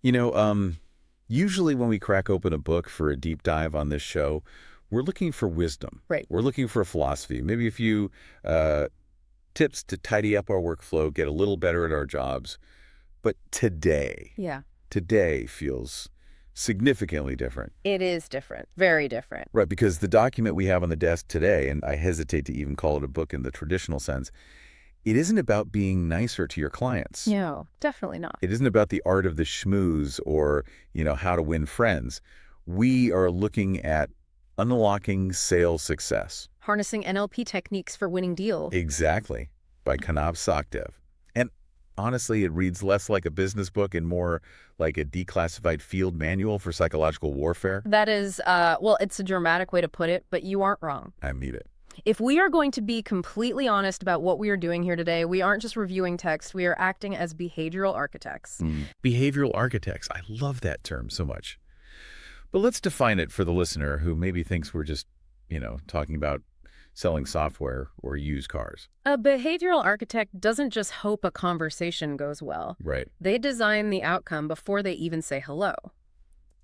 You know, usually when we crack open a book for a deep dive on this show, we're looking for wisdom. Right. We're looking for a philosophy, maybe a few tips to tidy up our workflow, get a little better at our jobs. But today feels significantly different. It is different, very different. Right, because the document we have on the desk today, and I hesitate to even call it a book in the traditional sense, it isn't about being nicer to your clients. No, definitely not. It isn't about the art of the schmooze or, how to win friends. We are looking at unlocking sales success. Harnessing NLP techniques for winning deals. Exactly, by Kanav Sachdev. And honestly, it reads less like a business book and more like a declassified field manual for psychological warfare. That is, well, it's a dramatic way to put it, but you aren't wrong. I mean it. If we are going to be completely honest about what we are doing here today, we aren't just reviewing text, we are acting as behavioral architects. Behavioral architects. I love that term so much. But let's define it for the listener who maybe thinks we're just, talking about selling software or used cars. A behavioral architect doesn't just hope a conversation goes well. Right. They design the outcome before they even say hello.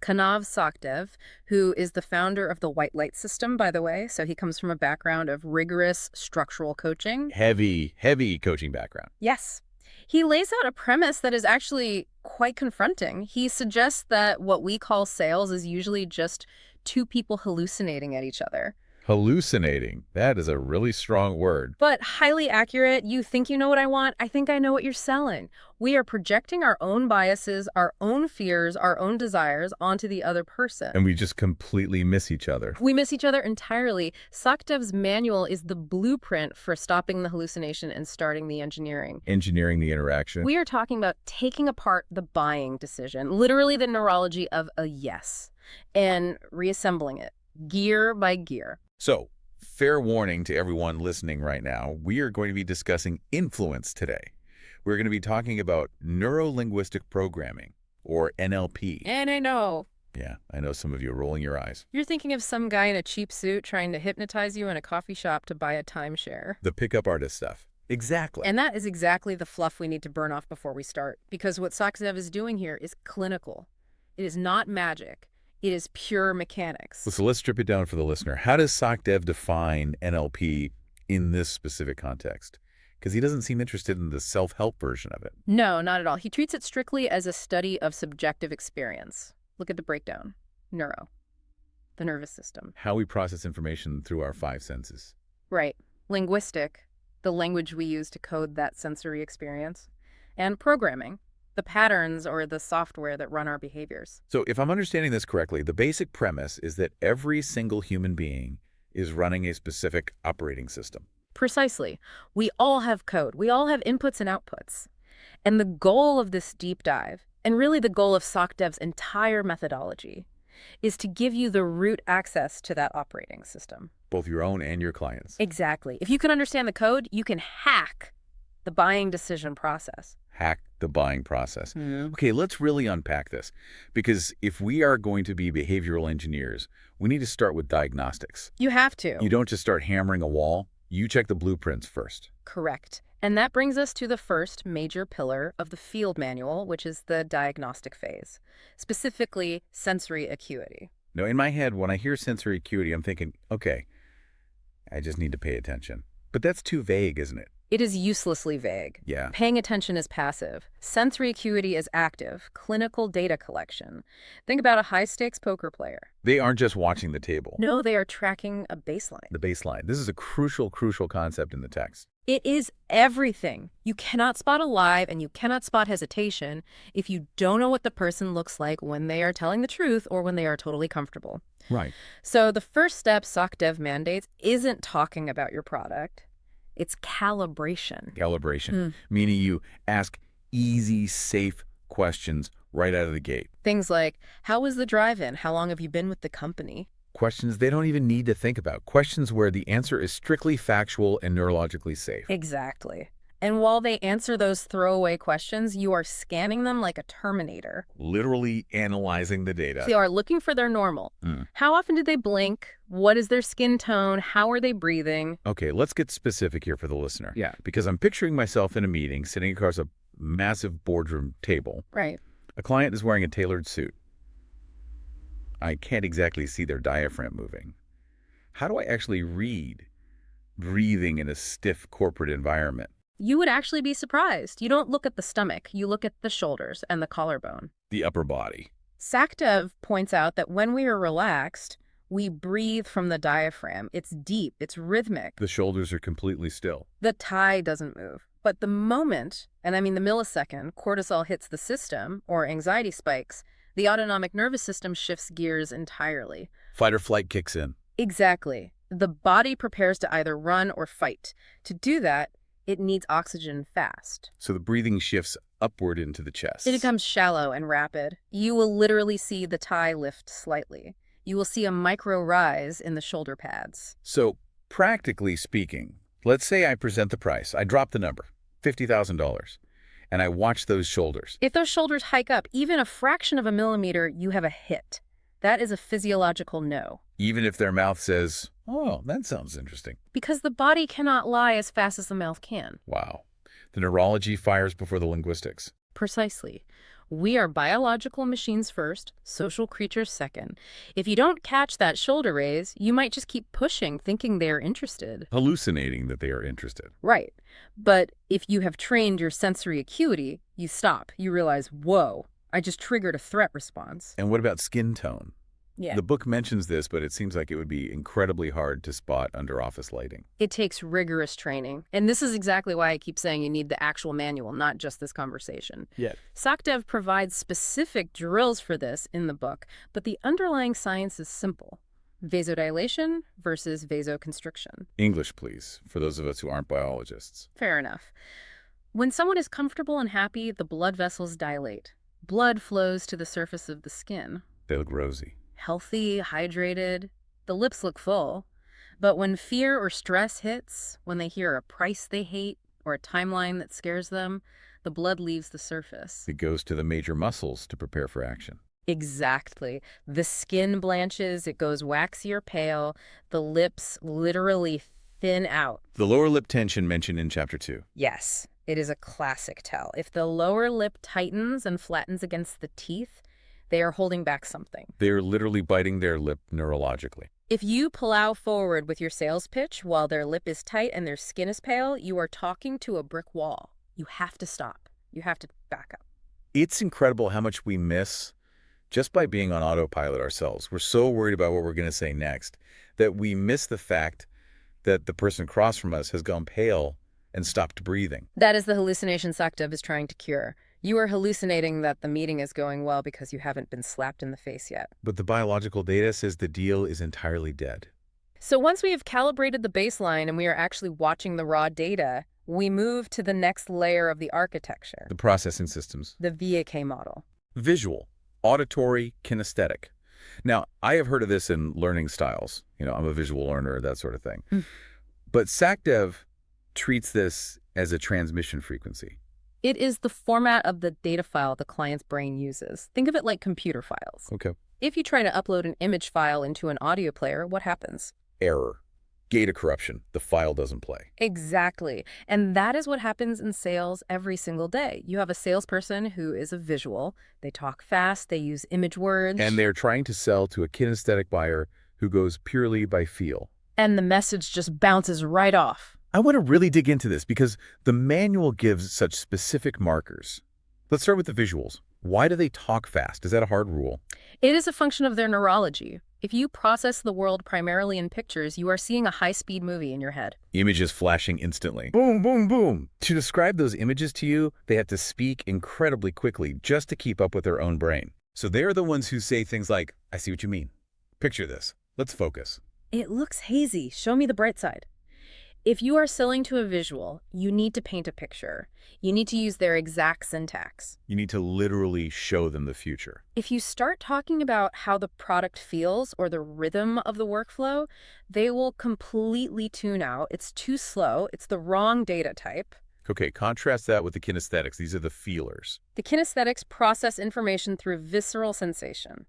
Kanav Sachdev, who is the founder of the White Light System, by the way, so he comes from a background of rigorous structural coaching. Heavy coaching background. Yes. He lays out a premise that is actually quite confronting. He suggests that what we call sales is usually just two people hallucinating at each other. Hallucinating. That is a really strong word. But highly accurate. You think you know what I want. I think I know what you're selling. We are projecting our own biases, our own fears, our own desires onto the other person. And we just completely miss each other. We miss each other entirely. Sachdev's manual is the blueprint for stopping the hallucination and starting the engineering. Engineering the interaction. We are talking about taking apart the buying decision, literally the neurology of a yes, and reassembling it, gear by gear. So, fair warning to everyone listening right now, we are going to be discussing influence today. We're going to be talking about neuro-linguistic programming, or NLP. And I know. Yeah, I know some of you are rolling your eyes. You're thinking of some guy in a cheap suit trying to hypnotize you in a coffee shop to buy a timeshare. The pickup artist stuff. Exactly. And that is exactly the fluff we need to burn off before we start, because what Sachdev is doing here is clinical. It is not magic. It is pure mechanics. So let's strip it down for the listener. How does Sachdev define NLP in this specific context? Because he doesn't seem interested in the self-help version of it. No, not at all. He treats it strictly as a study of subjective experience. Look at the breakdown. Neuro. The nervous system. How we process information through our five senses. Right. Linguistic. The language we use to code that sensory experience. And programming. The patterns or the software that run our behaviors. So if I'm understanding this correctly, the basic premise is that every single human being is running a specific operating system. Precisely. We all have code. We all have inputs and outputs. And the goal of this deep dive, and really the goal of Sachdev's entire methodology, is to give you the root access to that operating system. Both your own and your clients. Exactly. If you can understand the code, you can hack the buying decision process. Hack the buying process. Okay, let's really unpack this. Because if we are going to be behavioral engineers, we need to start with diagnostics. You have to. You don't just start hammering a wall. You check the blueprints first. Correct. And that brings us to the first major pillar of the field manual, which is the diagnostic phase, specifically sensory acuity. Now, in my head, when I hear sensory acuity, I'm thinking, okay, I just need to pay attention. But that's too vague, isn't it? It is uselessly vague. Yeah. Paying attention is passive. Sensory acuity is active, clinical data collection. Think about a high-stakes poker player. They aren't just watching the table. No, they are tracking a baseline. The baseline. This is a crucial concept in the text. It is everything. You cannot spot a lie and you cannot spot hesitation if you don't know what the person looks like when they are telling the truth or when they are totally comfortable. Right. So the first step Sachdev mandates isn't talking about your product. It's calibration. Calibration, meaning you ask easy, safe questions right out of the gate. Things like, how was the drive-in? How long have you been with the company? Questions they don't even need to think about. Questions where the answer is strictly factual and neurologically safe. Exactly. And while they answer those throwaway questions, you are scanning them like a Terminator. Literally analyzing the data. So you are looking for their normal. How often did they blink? What is their skin tone? How are they breathing? Okay, let's get specific here for the listener. Yeah. Because I'm picturing myself in a meeting, sitting across a massive boardroom table. Right. A client is wearing a tailored suit. I can't exactly see their diaphragm moving. How do I actually read breathing in a stiff corporate environment? You would actually be surprised. You don't look at the stomach, you look at the shoulders and the collarbone. The upper body. Sachdev points out that when we are relaxed, we breathe from the diaphragm. It's deep, it's rhythmic. The shoulders are completely still. The thigh doesn't move. But the moment, and I mean the millisecond, cortisol hits the system, or anxiety spikes, the autonomic nervous system shifts gears entirely. Fight or flight kicks in. Exactly. The body prepares to either run or fight. To do that, it needs oxygen fast. So the breathing shifts upward into the chest. It becomes shallow and rapid. You will literally see the thigh lift slightly. You will see a micro rise in the shoulder pads. So, practically speaking, let's say I present the price. I drop the number, $50,000, and I watch those shoulders. If those shoulders hike up even a fraction of a millimeter, you have a hit. That is a physiological no. Even if their mouth says, oh, that sounds interesting. Because the body cannot lie as fast as the mouth can. Wow. The neurology fires before the linguistics. Precisely. We are biological machines first, social creatures second. If you don't catch that shoulder raise, you might just keep pushing, thinking they are interested. Hallucinating that they are interested. Right. But if you have trained your sensory acuity, you stop. You realize, whoa, I just triggered a threat response. And what about skin tone? Yeah. The book mentions this, but it seems like it would be incredibly hard to spot under office lighting. It takes rigorous training. And this is exactly why I keep saying you need the actual manual, not just this conversation. Yeah. Sachdev provides specific drills for this in the book, but the underlying science is simple. Vasodilation versus vasoconstriction. English, please, for those of us who aren't biologists. Fair enough. When someone is comfortable and happy, the blood vessels dilate. Blood flows to the surface of the skin. They look rosy. Healthy, hydrated, the lips look full. But when fear or stress hits, when they hear a price they hate or a timeline that scares them, the blood leaves the surface. It goes to the major muscles to prepare for action. Exactly. The skin blanches, it goes waxy or pale, the lips literally thin out. The lower lip tension mentioned in Chapter 2. Yes, it is a classic tell. If the lower lip tightens and flattens against the teeth, they are holding back something. They're literally biting their lip neurologically. If you plow forward with your sales pitch while their lip is tight and their skin is pale, you are talking to a brick wall. You have to stop. You have to back up. It's incredible how much we miss just by being on autopilot ourselves. We're so worried about what we're going to say next that we miss the fact that the person across from us has gone pale and stopped breathing. That is the hallucination Sachdev is trying to cure. You are hallucinating that the meeting is going well because you haven't been slapped in the face yet. But the biological data says the deal is entirely dead. So once we have calibrated the baseline and we are actually watching the raw data, we move to the next layer of the architecture, The processing systems. the VAK model. Visual, auditory, kinesthetic. Now, I have heard of this in learning styles. I'm a visual learner, that sort of thing. But Sachdev treats this as a transmission frequency. It is the format of the data file the client's brain uses. Think of it like computer files. Okay. If you try to upload an image file into an audio player, what happens? Error. Data corruption. The file doesn't play. Exactly. And that is what happens in sales every single day. You have a salesperson who is a visual. They talk fast. They use image words. And they're trying to sell to a kinesthetic buyer who goes purely by feel. And the message just bounces right off. I want to really dig into this because the manual gives such specific markers. Let's start with the visuals. Why do they talk fast? Is that a hard rule? It is a function of their neurology. If you process the world primarily in pictures, you are seeing a high-speed movie in your head. Images flashing instantly. Boom, boom, boom. To describe those images to you, they have to speak incredibly quickly just to keep up with their own brain. So they're the ones who say things like, I see what you mean. Picture this. Let's focus. It looks hazy. Show me the bright side. If you are selling to a visual, you need to paint a picture. You need to use their exact syntax. You need to literally show them the future. If you start talking about how the product feels or the rhythm of the workflow, they will completely tune out. It's too slow. It's the wrong data type. Okay, contrast that with the kinesthetics. These are the feelers. The kinesthetics process information through visceral sensation,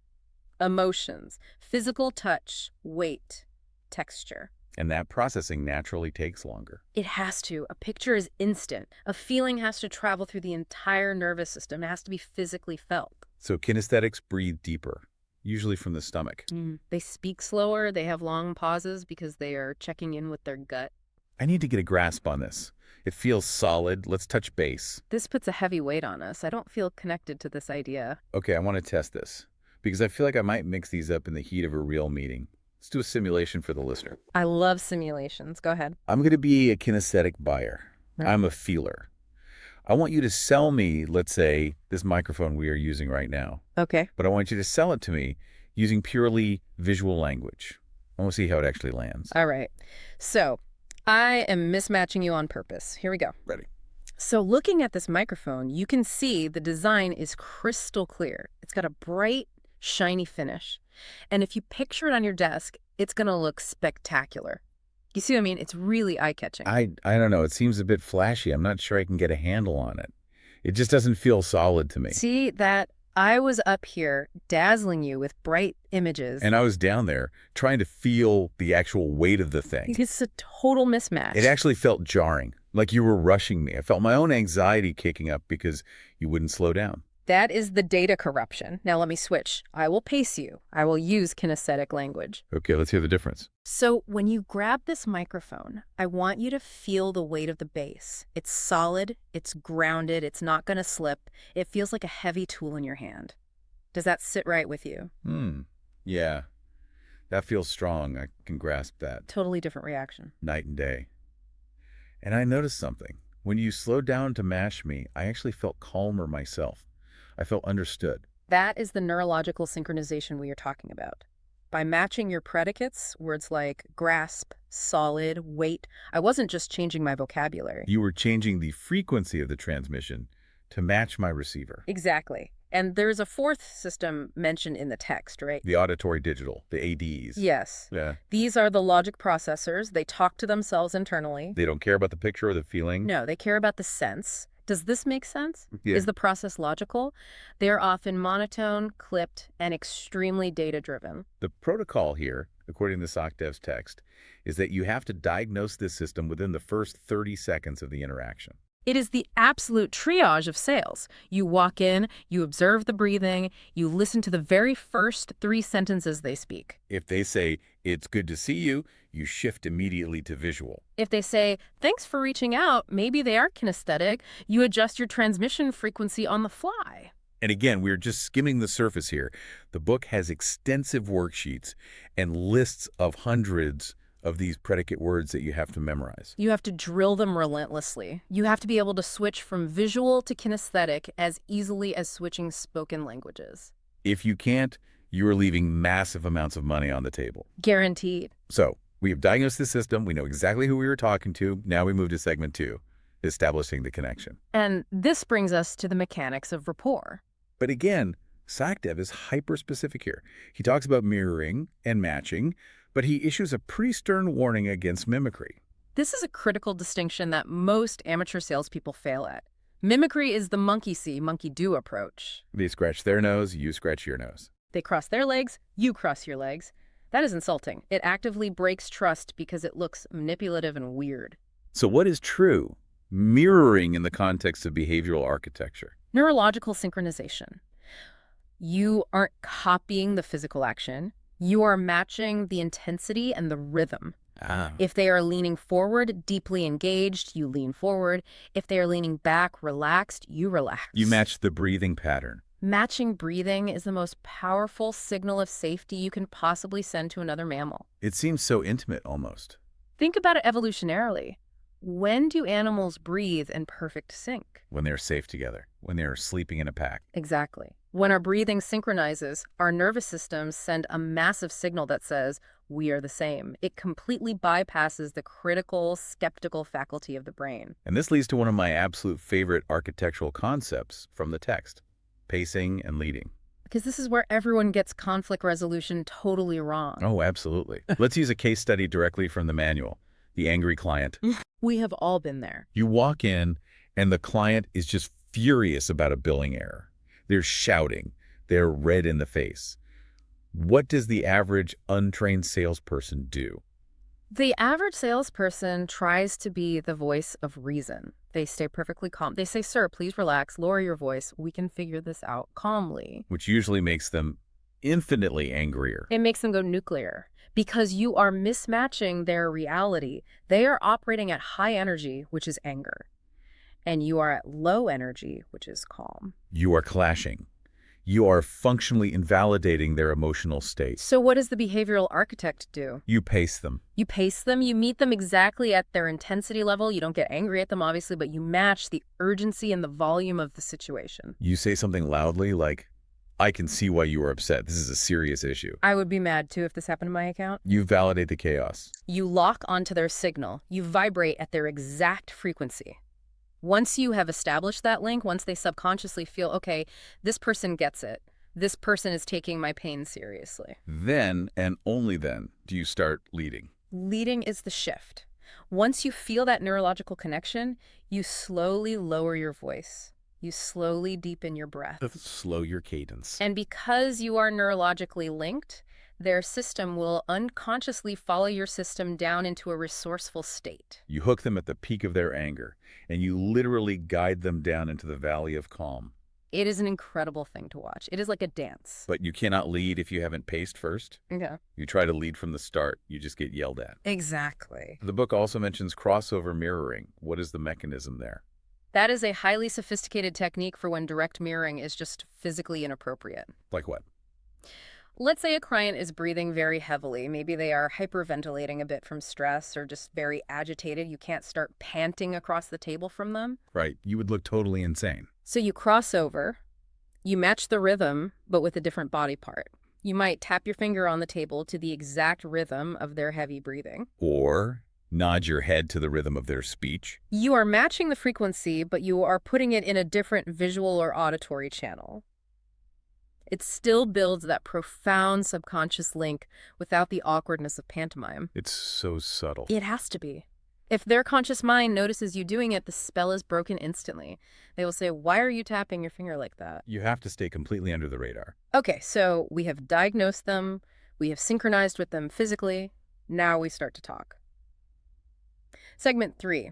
emotions, physical touch, weight, texture. And that processing naturally takes longer. It has to. A picture is instant. A feeling has to travel through the entire nervous system. It has to be physically felt. So kinesthetics breathe deeper, usually from the stomach. They speak slower. They have long pauses because they are checking in with their gut. I need to get a grasp on this. It feels solid. Let's touch base. This puts a heavy weight on us. I don't feel connected to this idea. Okay, I want to test this because I feel like I might mix these up in the heat of a real meeting. Let's do a simulation for the listener. I love simulations. Go ahead. I'm going to be a kinesthetic buyer. Right. I'm a feeler. I want you to sell me, let's say, this microphone we are using right now. Okay. But I want you to sell it to me using purely visual language. I want to see how it actually lands. All right. So I am mismatching you on purpose. Here we go. Ready. So looking at this microphone, you can see the design is crystal clear. It's got a bright, shiny finish. And if you picture it on your desk, it's going to look spectacular. You see what I mean? It's really eye-catching. I don't know. It seems a bit flashy. I'm not sure I can get a handle on it. It just doesn't feel solid to me. See that? I was up here dazzling you with bright images. And I was down there trying to feel the actual weight of the thing. It's a total mismatch. It actually felt jarring, like you were rushing me. I felt my own anxiety kicking up because you wouldn't slow down. That is the data corruption. Now let me switch. I will pace you. I will use kinesthetic language. Okay, let's hear the difference. So when you grab this microphone, I want you to feel the weight of the bass. It's solid, it's grounded, it's not going to slip. It feels like a heavy tool in your hand. Does that sit right with you? Yeah. That feels strong. I can grasp that. Totally different reaction. Night and day. And I noticed something. When you slowed down to match me, I actually felt calmer myself. I felt understood. That is the neurological synchronization we are talking about. By matching your predicates, words like grasp, solid, weight, I wasn't just changing my vocabulary. You were changing the frequency of the transmission to match my receiver. Exactly. And there's a fourth system mentioned in the text, right? The auditory digital, the ADs. Yes. Yeah. These are the logic processors. They talk to themselves internally. They don't care about the picture or the feeling. No, they care about the sense. Does this make sense? Yeah. Is the process logical? They're often monotone, clipped, and extremely data-driven. The protocol here, according to Sachdev's text, is that you have to diagnose this system within the first 30 seconds of the interaction. It is the absolute triage of sales. You walk in, you observe the breathing, you listen to the very first 3 sentences they speak. If they say, "It's good to see you," you shift immediately to visual. If they say, "Thanks for reaching out," maybe they are kinesthetic, you adjust your transmission frequency on the fly. And again, we're just skimming the surface here. The book has extensive worksheets and lists of hundreds of these predicate words that you have to memorize. You have to drill them relentlessly. You have to be able to switch from visual to kinesthetic as easily as switching spoken languages. If you can't, you are leaving massive amounts of money on the table. Guaranteed. So we have diagnosed the system. We know exactly who we were talking to. Now we move to segment 2, establishing the connection. And this brings us to the mechanics of rapport. But again, Sachdev is hyper-specific here. He talks about mirroring and matching, but he issues a pretty stern warning against mimicry. This is a critical distinction that most amateur salespeople fail at. Mimicry is the monkey see, monkey do approach. They scratch their nose, you scratch your nose. They cross their legs, you cross your legs. That is insulting. It actively breaks trust because it looks manipulative and weird. So what is true? Mirroring in the context of behavioral architecture. Neurological synchronization. You aren't copying the physical action. You are matching the intensity and the rhythm. If they are leaning forward, deeply engaged, you lean forward. If they are leaning back, relaxed, you relax. You match the breathing pattern. Matching breathing is the most powerful signal of safety you can possibly send to another mammal. It seems so intimate almost. Think about it evolutionarily. When do animals breathe in perfect sync? When they're safe together, when they're sleeping in a pack. Exactly. When our breathing synchronizes, our nervous systems send a massive signal that says, we are the same. It completely bypasses the critical, skeptical faculty of the brain. And this leads to one of my absolute favorite architectural concepts from the text, pacing and leading. Because this is where everyone gets conflict resolution totally wrong. Oh, absolutely. Let's use a case study directly from the manual. The angry client. We have all been there. You walk in and the client is just furious about a billing error. They're shouting. They're red in the face. What does the average untrained salesperson do? The average salesperson tries to be the voice of reason. They stay perfectly calm. They say, "Sir, please relax, lower your voice. We can figure this out calmly." Which usually makes them infinitely angrier. It makes them go nuclear because you are mismatching their reality. They are operating at high energy, which is anger, and you are at low energy, which is calm. You are clashing. You are functionally invalidating their emotional state. So what does the behavioral architect do? You pace them. You pace them, you meet them exactly at their intensity level. You don't get angry at them, obviously, but you match the urgency and the volume of the situation. You say something loudly like, "I can see why you are upset. This is a serious issue." I would be mad, too, if this happened in my account. You validate the chaos. You lock onto their signal. You vibrate at their exact frequency. Once you have established that link, once they subconsciously feel, okay, this person gets it, this person is taking my pain seriously. Then, and only then, do you start leading. Leading is the shift. Once you feel that neurological connection, you slowly lower your voice. You slowly deepen your breath. Slow your cadence. And because you are neurologically linked, their system will unconsciously follow your system down into a resourceful state. You hook them at the peak of their anger, and you literally guide them down into the valley of calm. It is an incredible thing to watch. It is like a dance. But you cannot lead if you haven't paced first. Yeah. You try to lead from the start, you just get yelled at. Exactly. The book also mentions crossover mirroring. What is the mechanism there? That is a highly sophisticated technique for when direct mirroring is just physically inappropriate. Like what? Let's say a client is breathing very heavily. Maybe they are hyperventilating a bit from stress or just very agitated. You can't start panting across the table from them. Right. You would look totally insane. So you cross over, you match the rhythm, but with a different body part. You might tap your finger on the table to the exact rhythm of their heavy breathing. Or nod your head to the rhythm of their speech. You are matching the frequency, but you are putting it in a different visual or auditory channel. It still builds that profound subconscious link without the awkwardness of pantomime. It's so subtle. It has to be. If their conscious mind notices you doing it, the spell is broken instantly. They will say, "Why are you tapping your finger like that?" You have to stay completely under the radar. Okay, so we have diagnosed them, we have synchronized with them physically, now we start to talk. Segment 3,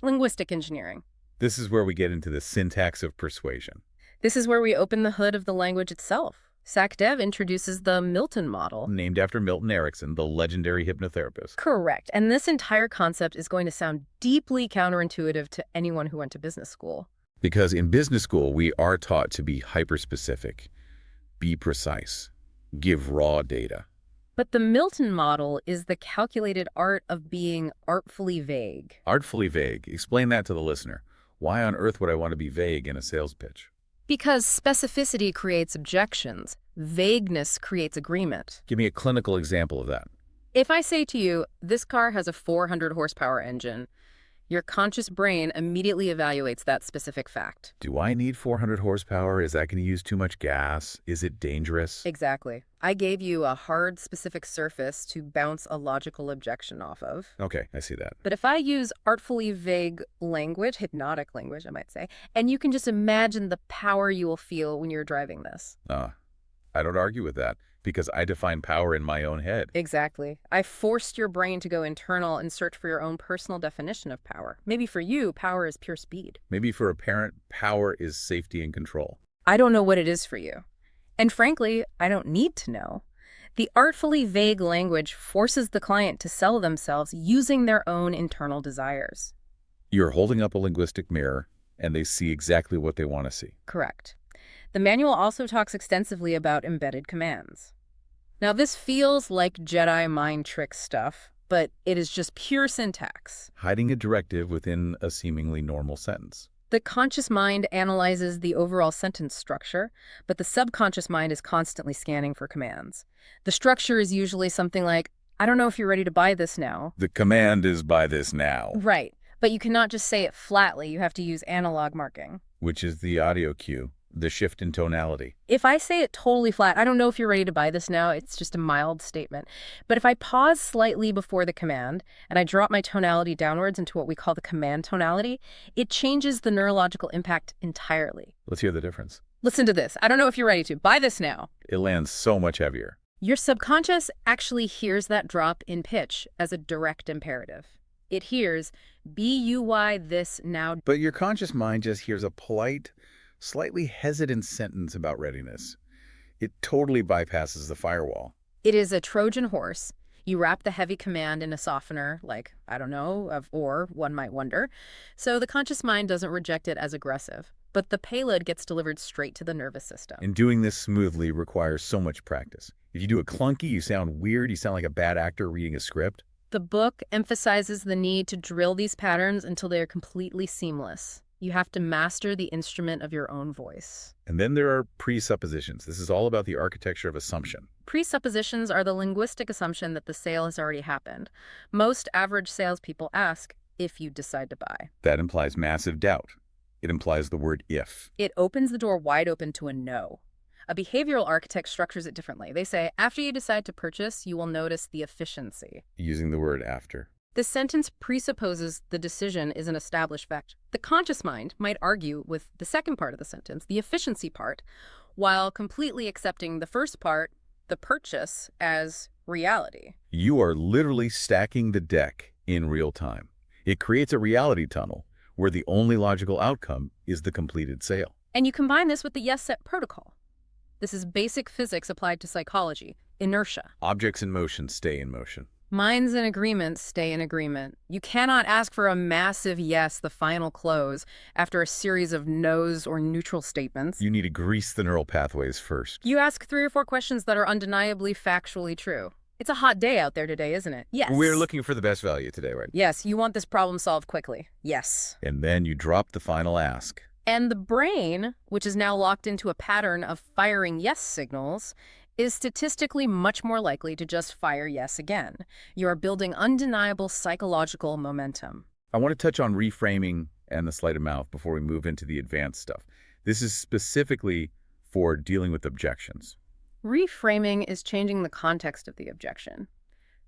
linguistic engineering. This is where we get into the syntax of persuasion. This is where we open the hood of the language itself. Sachdev introduces the Milton model. Named after Milton Erickson, the legendary hypnotherapist. Correct. And this entire concept is going to sound deeply counterintuitive to anyone who went to business school. Because in business school, we are taught to be hyperspecific, be precise, give raw data. But the Milton model is the calculated art of being artfully vague. Artfully vague. Explain that to the listener. Why on earth would I want to be vague in a sales pitch? Because specificity creates objections. Vagueness creates agreement. Give me a clinical example of that. If I say to you, this car has a 400 horsepower engine, your conscious brain immediately evaluates that specific fact. Do I need 400 horsepower? Is that going to use too much gas? Is it dangerous? Exactly. I gave you a hard, specific surface to bounce a logical objection off of. Okay, I see that. But if I use artfully vague language, hypnotic language, I might say, and you can just imagine the power you will feel when you're driving this. I don't argue with that, because I define power in my own head. Exactly. I forced your brain to go internal and search for your own personal definition of power. Maybe for you, power is pure speed. Maybe for a parent, power is safety and control. I don't know what it is for you. And frankly, I don't need to know. The artfully vague language forces the client to sell themselves using their own internal desires. You're holding up a linguistic mirror, and they see exactly what they want to see. Correct. The manual also talks extensively about embedded commands. Now, this feels like Jedi mind trick stuff, but it is just pure syntax. Hiding a directive within a seemingly normal sentence. The conscious mind analyzes the overall sentence structure, but the subconscious mind is constantly scanning for commands. The structure is usually something like, "I don't know if you're ready to buy this now." The command is buy this now. Right, but you cannot just say it flatly. You have to use analog marking. Which is the audio cue, the shift in tonality. If I say it totally flat, "I don't know if you're ready to buy this now," it's just a mild statement. But if I pause slightly before the command and I drop my tonality downwards into what we call the command tonality, it changes the neurological impact entirely. Let's hear the difference. Listen to this. "I don't know if you're ready to buy this now." It lands so much heavier. Your subconscious actually hears that drop in pitch as a direct imperative. It hears, "Buy this now." But your conscious mind just hears a polite, slightly hesitant sentence about readiness. It totally bypasses the firewall. It is a Trojan horse. You wrap the heavy command in a softener, like, I don't know, or one might wonder. So the conscious mind doesn't reject it as aggressive, but the payload gets delivered straight to the nervous system. And doing this smoothly requires so much practice. If you do it clunky, you sound weird, you sound like a bad actor reading a script. The book emphasizes the need to drill these patterns until they are completely seamless. You have to master the instrument of your own voice. And then there are presuppositions. This is all about the architecture of assumption. Presuppositions are the linguistic assumption that the sale has already happened. Most average salespeople ask, if you decide to buy. That implies massive doubt. It implies the word if. It opens the door wide open to a no. A behavioral architect structures it differently. They say, after you decide to purchase, you will notice the efficiency. Using the word after. This sentence presupposes the decision is an established fact. The conscious mind might argue with the second part of the sentence, the efficiency part, while completely accepting the first part, the purchase, as reality. You are literally stacking the deck in real time. It creates a reality tunnel where the only logical outcome is the completed sale. And you combine this with the yes-set protocol. This is basic physics applied to psychology, inertia. Objects in motion stay in motion. Minds in agreement stay in agreement. You cannot ask for a massive yes, the final close, after a series of no's or neutral statements. You need to grease the neural pathways first. You ask 3 or 4 questions that are undeniably factually true. It's a hot day out there today, isn't it? Yes. We're looking for the best value today, right? Yes, you want this problem solved quickly. Yes. And then you drop the final ask. And the brain, which is now locked into a pattern of firing yes signals, is statistically much more likely to just fire yes again. You are building undeniable psychological momentum. I want to touch on reframing and the sleight of mouth before we move into the advanced stuff. This is specifically for dealing with objections. Reframing is changing the context of the objection.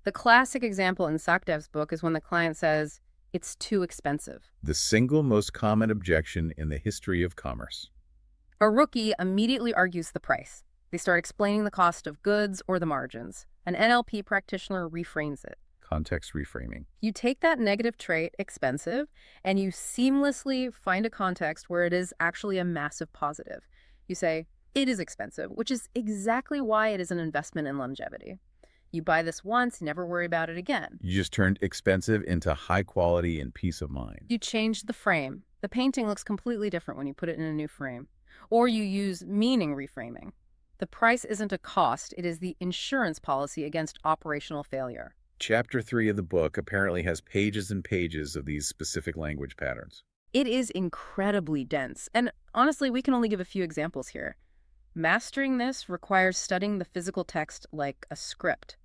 The classic example in Sachdev's book is when the client says, "It's too expensive." The single most common objection in the history of commerce. A rookie immediately argues the price. They start explaining the cost of goods or the margins. An NLP practitioner reframes it. Context reframing. You take that negative trait, expensive, and you seamlessly find a context where it is actually a massive positive. You say, "It is expensive," which is exactly why it is an investment in longevity. You buy this once, never worry about it again. You just turned expensive into high quality and peace of mind. You changed the frame. The painting looks completely different when you put it in a new frame. Or you use meaning reframing. The price isn't a cost, it is the insurance policy against operational failure. Chapter 3 of the book apparently has pages and pages of these specific language patterns. It is incredibly dense, and honestly, we can only give a few examples here. Mastering this requires studying the physical text like a script.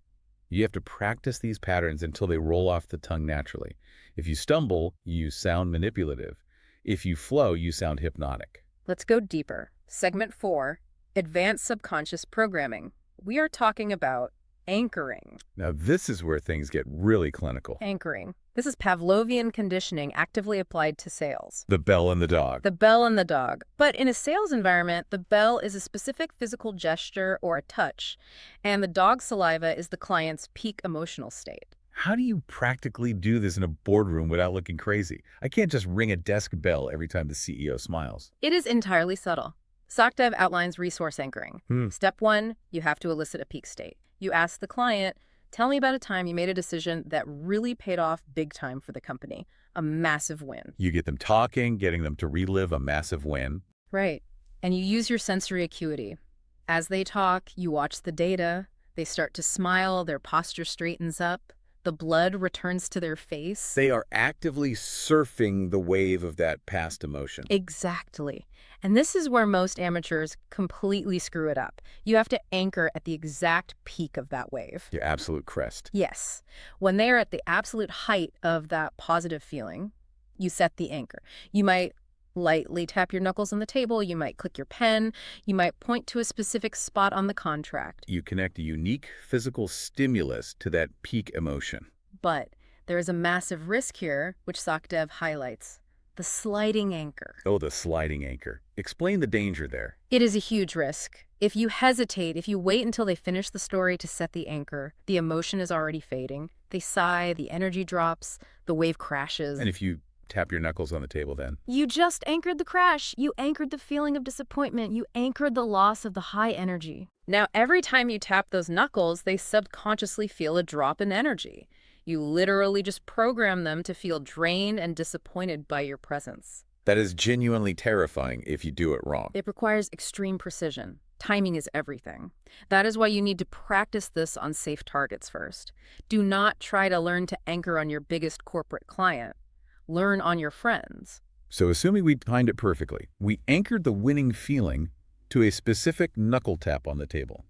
You have to practice these patterns until they roll off the tongue naturally. If you stumble, you sound manipulative. If you flow, you sound hypnotic. Let's go deeper. Segment 4, Advanced Subconscious Programming. We are talking about anchoring. Now, this is where things get really clinical. Anchoring. This is Pavlovian conditioning actively applied to sales. The bell and the dog. The bell and the dog. But in a sales environment, the bell is a specific physical gesture or a touch, and the dog's saliva is the client's peak emotional state. How do you practically do this in a boardroom without looking crazy? I can't just ring a desk bell every time the CEO smiles. It is entirely subtle. Sachdev outlines resource anchoring. Step 1, you have to elicit a peak state. You ask the client, "Tell me about a time you made a decision that really paid off big time for the company, a massive win." You get them talking, getting them to relive a massive win. Right. And you use your sensory acuity. As they talk, you watch the data. They start to smile, their posture straightens up, the blood returns to their face. They are actively surfing the wave of that past emotion. Exactly. And this is where most amateurs completely screw it up. You have to anchor at the exact peak of that wave. Your absolute crest. Yes. When they are at the absolute height of that positive feeling, you set the anchor. You might lightly tap your knuckles on the table. You might click your pen. You might point to a specific spot on the contract. You connect a unique physical stimulus to that peak emotion. But there is a massive risk here, which Sachdev highlights. The sliding anchor. Oh, the sliding anchor. Explain the danger there. It is a huge risk. If you hesitate, if you wait until they finish the story to set the anchor, the emotion is already fading. They sigh, the energy drops, the wave crashes. And if you tap your knuckles on the table then? You just anchored the crash. You anchored the feeling of disappointment. You anchored the loss of the high energy. Now, every time you tap those knuckles, they subconsciously feel a drop in energy. You literally just program them to feel drained and disappointed by your presence. That is genuinely terrifying if you do it wrong. It requires extreme precision. Timing is everything. That is why you need to practice this on safe targets first. Do not try to learn to anchor on your biggest corporate client. Learn on your friends. So assuming we timed it perfectly, we anchored the winning feeling to a specific knuckle tap on the table.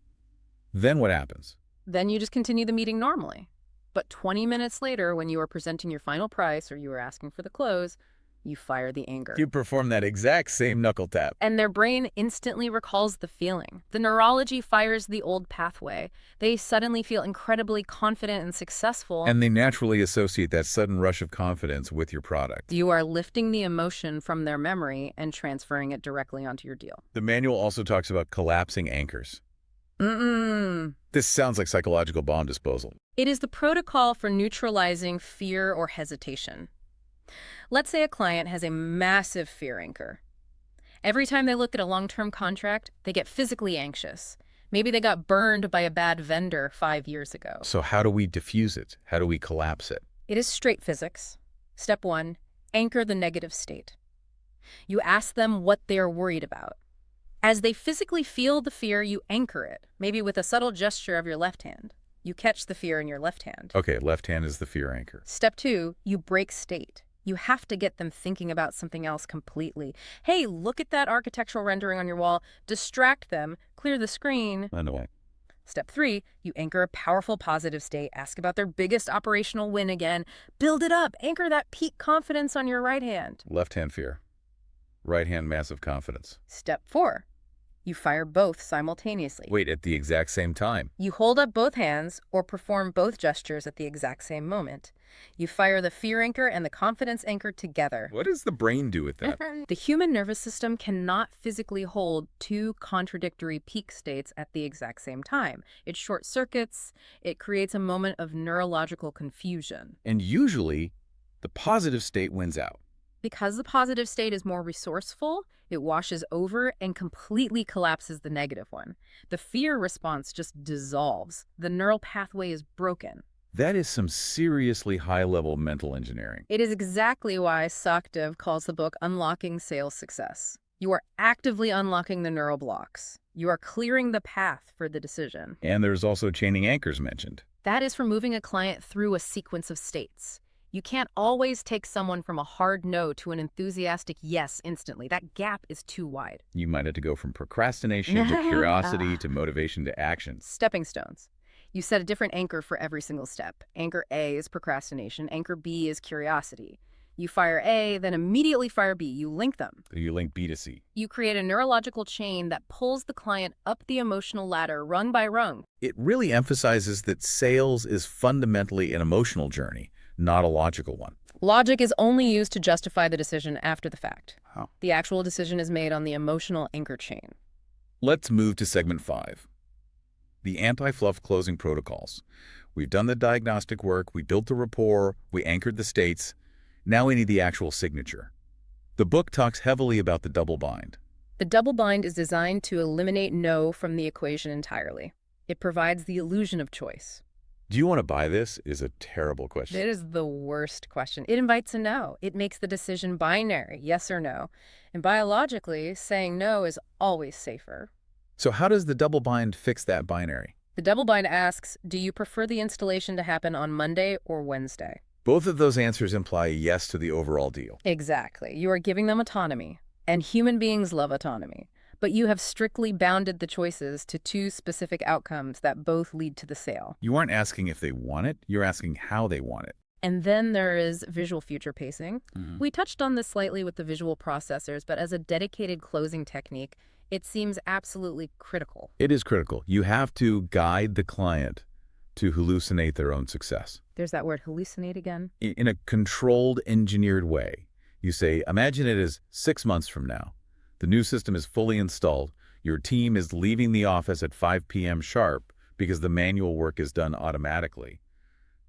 Then what happens? Then you just continue the meeting normally. But 20 minutes later, when you are presenting your final price or you are asking for the close, you fire the anger. You perform that exact same knuckle tap. And their brain instantly recalls the feeling. The neurology fires the old pathway. They suddenly feel incredibly confident and successful. And they naturally associate that sudden rush of confidence with your product. You are lifting the emotion from their memory and transferring it directly onto your deal. The manual also talks about collapsing anchors. This sounds like psychological bomb disposal. It is the protocol for neutralizing fear or hesitation. Let's say a client has a massive fear anchor. Every time they look at a long-term contract, they get physically anxious. Maybe they got burned by a bad vendor 5 years ago. So how do we diffuse it? How do we collapse it? It is straight physics. Step 1, anchor the negative state. You ask them what they are worried about. As they physically feel the fear, you anchor it, maybe with a subtle gesture of your left hand. You catch the fear in your left hand. Okay, left hand is the fear anchor. Step 2, you break state. You have to get them thinking about something else completely. Hey, look at that architectural rendering on your wall. Distract them. Clear the screen. Anyway. Step 3, you anchor a powerful positive state. Ask about their biggest operational win again. Build it up. Anchor that peak confidence on your right hand. Left hand fear. Right hand massive confidence. Step 4, you fire both simultaneously. Wait, at the exact same time. You hold up both hands or perform both gestures at the exact same moment. You fire the fear anchor and the confidence anchor together. What does the brain do with that? The human nervous system cannot physically hold two contradictory peak states at the exact same time. It short circuits. It creates a moment of neurological confusion. And usually, the positive state wins out. Because the positive state is more resourceful, it washes over and completely collapses the negative one. The fear response just dissolves. The neural pathway is broken. That is some seriously high-level mental engineering. It is exactly why Sachdev calls the book Unlocking Sales Success. You are actively unlocking the neural blocks. You are clearing the path for the decision. And there's also chaining anchors mentioned. That is for moving a client through a sequence of states. You can't always take someone from a hard no to an enthusiastic yes instantly. That gap is too wide. You might have to go from procrastination to curiosity to motivation to action. Stepping stones. You set a different anchor for every single step. Anchor A is procrastination. Anchor B is curiosity. You fire A, then immediately fire B. You link them. You link B to C. You create a neurological chain that pulls the client up the emotional ladder rung by rung. It really emphasizes that sales is fundamentally an emotional journey, not a logical one. Logic is only used to justify the decision after the fact. How? The actual decision is made on the emotional anchor chain. Let's move to segment 5. The anti-fluff closing protocols. We've done the diagnostic work, we built the rapport, we anchored the states. Now we need the actual signature. The book talks heavily about the double bind. The double bind is designed to eliminate no from the equation entirely. It provides the illusion of choice. Do you want to buy this? Is a terrible question. It is the worst question. It invites a no. It makes the decision binary, yes or no. And biologically, saying no is always safer. So how does the double bind fix that binary? The double bind asks, do you prefer the installation to happen on Monday or Wednesday? Both of those answers imply a yes to the overall deal. Exactly. You are giving them autonomy. And human beings love autonomy. But you have strictly bounded the choices to two specific outcomes that both lead to the sale. You aren't asking if they want it, you're asking how they want it. And then there is visual future pacing. We touched on this slightly with the visual processors, but as a dedicated closing technique, it seems absolutely critical. It is critical. You have to guide the client to hallucinate their own success. There's that word hallucinate again. In a controlled, engineered way. You say, imagine it is 6 months from now. The new system is fully installed. Your team is leaving the office at 5 p.m. sharp because the manual work is done automatically.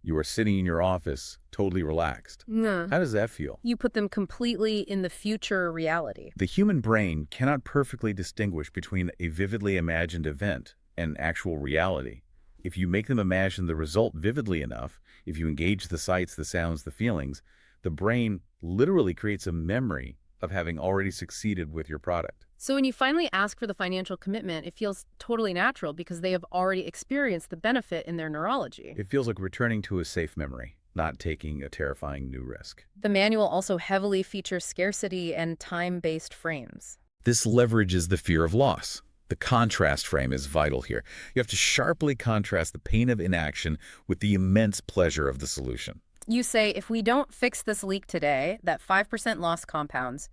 You are sitting in your office, totally relaxed. No. How does that feel? You put them completely in the future reality. The human brain cannot perfectly distinguish between a vividly imagined event and actual reality. If you make them imagine the result vividly enough, if you engage the sights, the sounds, the feelings, the brain literally creates a memory of having already succeeded with your product. So when you finally ask for the financial commitment, it feels totally natural because they have already experienced the benefit in their neurology. It feels like returning to a safe memory, not taking a terrifying new risk. The manual also heavily features scarcity and time-based frames. This leverages the fear of loss. The contrast frame is vital here. You have to sharply contrast the pain of inaction with the immense pleasure of the solution. You say, if we don't fix this leak today, that 5% loss compounds.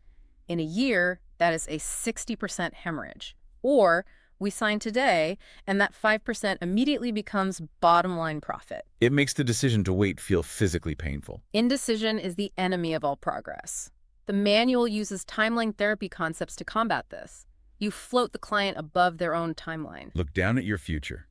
In a year, that is a 60% hemorrhage. Or we sign today, and that 5% immediately becomes bottom line profit. It makes the decision to wait feel physically painful. Indecision is the enemy of all progress. The manual uses timeline therapy concepts to combat this. You float the client above their own timeline. Look down at your future.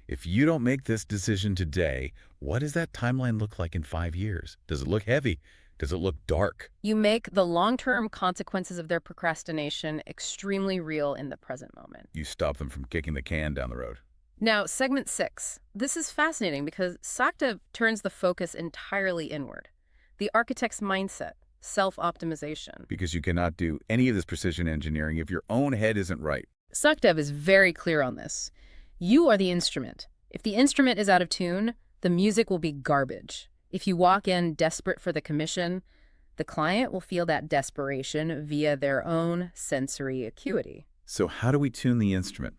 If you don't make this decision today, what does that timeline look like in 5 years? Does it look heavy? Does it look dark? You make the long-term consequences of their procrastination extremely real in the present moment. You stop them from kicking the can down the road. Now, segment 6. This is fascinating because Sachdev turns the focus entirely inward. The architect's mindset, self-optimization. Because you cannot do any of this precision engineering if your own head isn't right. Sachdev is very clear on this. You are the instrument. If the instrument is out of tune, the music will be garbage. If you walk in desperate for the commission, the client will feel that desperation via their own sensory acuity. So how do we tune the instrument?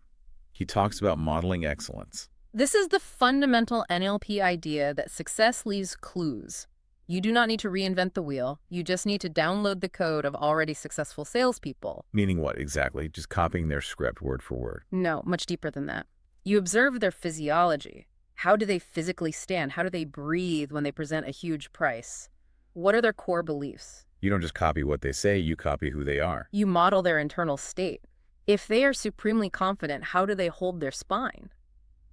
He talks about modeling excellence. This is the fundamental NLP idea that success leaves clues. You do not need to reinvent the wheel. You just need to download the code of already successful salespeople. Meaning what exactly? Just copying their script word for word. No, much deeper than that. You observe their physiology. How do they physically stand? How do they breathe when they present a huge price? What are their core beliefs? You don't just copy what they say, you copy who they are. You model their internal state. If they are supremely confident, how do they hold their spine?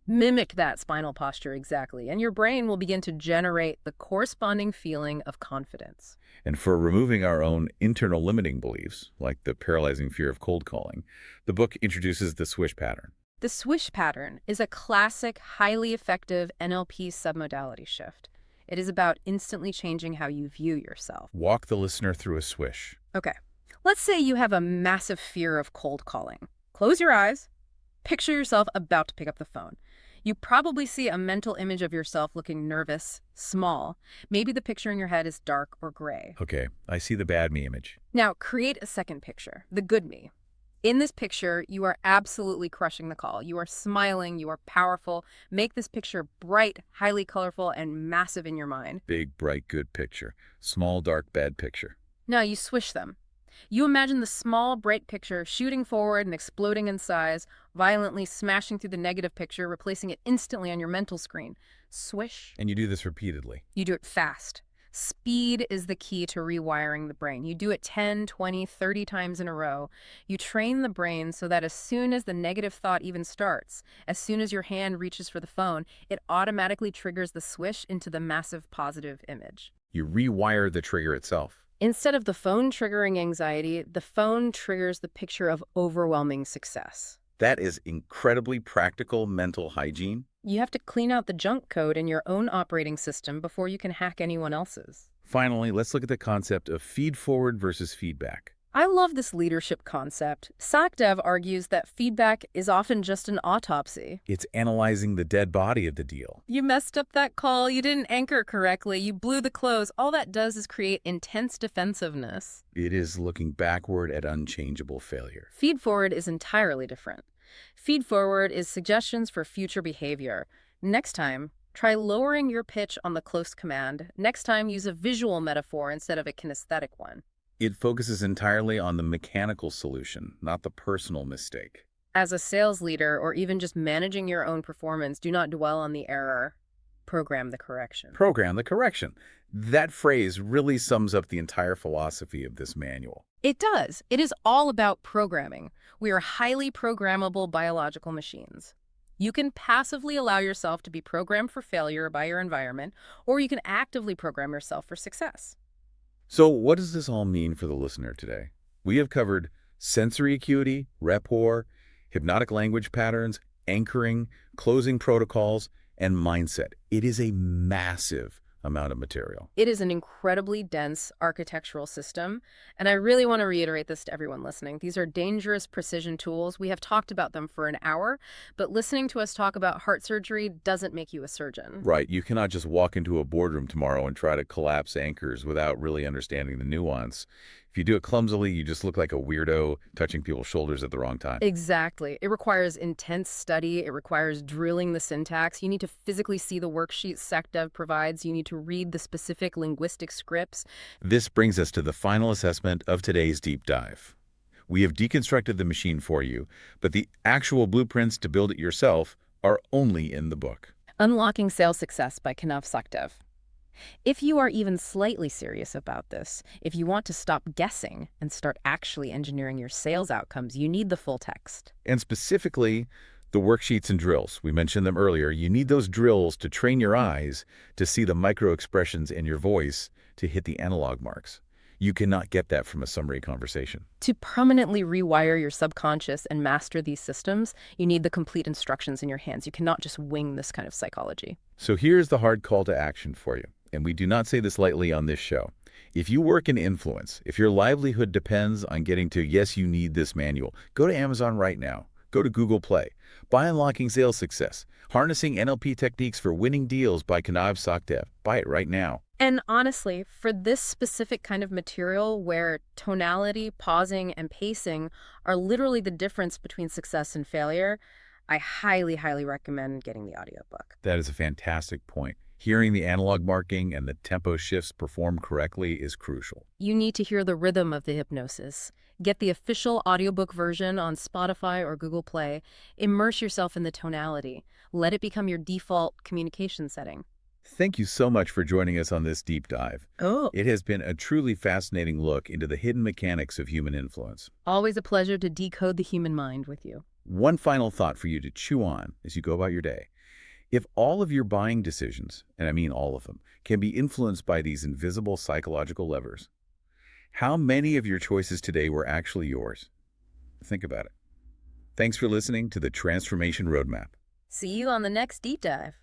Mimic that spinal posture exactly, and your brain will begin to generate the corresponding feeling of confidence. And for removing our own internal limiting beliefs, like the paralyzing fear of cold calling, the book introduces the Swish Pattern. The Swish Pattern is a classic, highly effective NLP submodality shift. It is about instantly changing how you view yourself. Walk the listener through a swish. Okay, let's say you have a massive fear of cold calling. Close your eyes. Picture yourself about to pick up the phone. You probably see a mental image of yourself looking nervous, small. Maybe the picture in your head is dark or gray. Okay, I see the bad me image. Now, create a second picture, the good me. In this picture, you are absolutely crushing the call. You are smiling, you are powerful. Make this picture bright, highly colorful, and massive in your mind. Big, bright, good picture. Small, dark, bad picture. Now you swish them. You imagine the small, bright picture shooting forward and exploding in size, violently smashing through the negative picture, replacing it instantly on your mental screen. Swish. And you do this repeatedly. You do it fast. Speed is the key to rewiring the brain. You do it 10, 20, 30 times in a row. You train the brain so that as soon as the negative thought even starts, as soon as your hand reaches for the phone, it automatically triggers the swish into the massive positive image. You rewire the trigger itself. Instead of the phone triggering anxiety, the phone triggers the picture of overwhelming success. That is incredibly practical mental hygiene. You have to clean out the junk code in your own operating system before you can hack anyone else's. Finally, let's look at the concept of feed-forward versus feedback. I love this leadership concept. Sachdev argues that feedback is often just an autopsy. It's analyzing the dead body of the deal. You messed up that call, you didn't anchor correctly, you blew the close. All that does is create intense defensiveness. It is looking backward at unchangeable failure. Feed-forward is entirely different. Feed-forward is suggestions for future behavior. Next time, try lowering your pitch on the close command. Next time, use a visual metaphor instead of a kinesthetic one. It focuses entirely on the mechanical solution, not the personal mistake. As a sales leader, or even just managing your own performance, do not dwell on the error. program the correction. Program the correction. That phrase really sums up the entire philosophy of this manual. It does. It is all about programming. We are highly programmable biological machines. You can passively allow yourself to be programmed for failure by your environment, or you can actively program yourself for success. So what does this all mean for the listener today? We have covered sensory acuity, rapport, hypnotic language patterns, anchoring, closing protocols, and mindset. It is a massive amount of material. It is an incredibly dense architectural system, and I really want to reiterate this to everyone listening. These are dangerous precision tools. We have talked about them for an hour, but listening to us talk about heart surgery doesn't make you a surgeon. Right. You cannot just walk into a boardroom tomorrow and try to collapse anchors without really understanding the nuance. If you do it clumsily, you just look like a weirdo touching people's shoulders at the wrong time. Exactly. It requires intense study. It requires drilling the syntax. You need to physically see the worksheets Sachdev provides. You need to read the specific linguistic scripts. This brings us to the final assessment of today's deep dive. We have deconstructed the machine for you, but the actual blueprints to build it yourself are only in the book. Unlocking Sales Success by Kanav Sachdev. If you are even slightly serious about this, if you want to stop guessing and start actually engineering your sales outcomes, you need the full text. And specifically, the worksheets and drills. We mentioned them earlier. You need those drills to train your eyes to see the micro-expressions in your voice to hit the analog marks. You cannot get that from a summary conversation. To permanently rewire your subconscious and master these systems, you need the complete instructions in your hands. You cannot just wing this kind of psychology. So here's the hard call to action for you. And we do not say this lightly on this show. If you work in influence, if your livelihood depends on getting to, yes, you need this manual, go to Amazon right now. Go to Google Play. Buy Unlocking Sales Success, Harnessing NLP Techniques for Winning Deals by Kanav Sachdev. Buy it right now. And honestly, for this specific kind of material where tonality, pausing, and pacing are literally the difference between success and failure, I highly, highly recommend getting the audiobook. That is a fantastic point. Hearing the analog marking and the tempo shifts performed correctly is crucial. You need to hear the rhythm of the hypnosis. Get the official audiobook version on Spotify or Google Play. Immerse yourself in the tonality. Let it become your default communication setting. Thank you so much for joining us on this deep dive. It has been a truly fascinating look into the hidden mechanics of human influence. Always a pleasure to decode the human mind with you. One final thought for you to chew on as you go about your day. If all of your buying decisions, and I mean all of them, can be influenced by these invisible psychological levers, how many of your choices today were actually yours? Think about it. Thanks for listening to the Transformation Roadmap. See you on the next deep dive.